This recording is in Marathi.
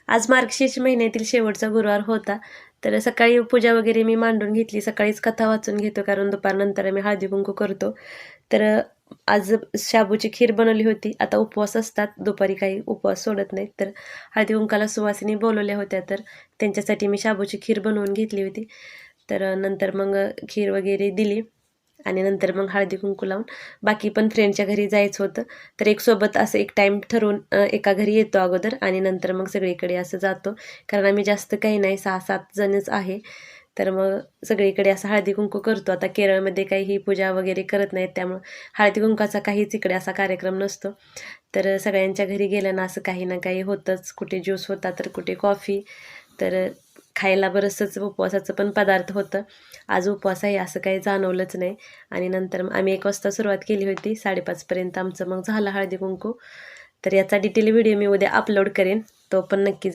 आज मार्गशीर्ष महिन्यातील शेवटचा गुरुवार होता. तर सकाळी पूजा वगैरे मी मांडून घेतली. सकाळीच कथा वाचून घेतो कारण दुपारनंतर आम्ही हळदी कुंकू करतो. तर आज शाबूची खीर बनवली होती. आता उपवास असतात, दुपारी काही उपवास सोडत नाहीत. तर हळदी कुंकाला सुवासिनी बोलवल्या होत्या, तर त्यांच्यासाठी मी शाबूची खीर बनवून घेतली होती. तर नंतर मग खीर वगैरे दिली आणि नंतर मग हळदी कुंकू लावून बाकी पण फ्रेंडच्या घरी जायचं होतं. तर एक सोबत असं एक टाईम ठरवून एका घरी येतो अगोदर आणि नंतर मग सगळीकडे असं जातो. कारण आम्ही जास्त काही नाही, 6-7 जणच आहे. तर मग सगळीकडे असं हळदी कुंकू करतो. आता केरळमध्ये काही ही पूजा वगैरे करत नाहीत, त्यामुळं हळदी कुंकाचा काहीच इकडे असा कार्यक्रम नसतो. तर सगळ्यांच्या घरी गेलं ना असं काही ना काही होतंच. कुठे ज्यूस होता तर कुठे कॉफी. तर खायला बरंचसंच उपवासाचं पण पदार्थ होतं. आज उपवास आहे असं काही जाणवलंच नाही. आणि नंतर मग आम्ही 1 वाजता सुरुवात केली होती. 5:30पर्यंत आमचं मग झालं हळदी कुंकू. तर याचा डिटेल व्हिडिओ मी उद्या अपलोड करेन, तो पण नक्की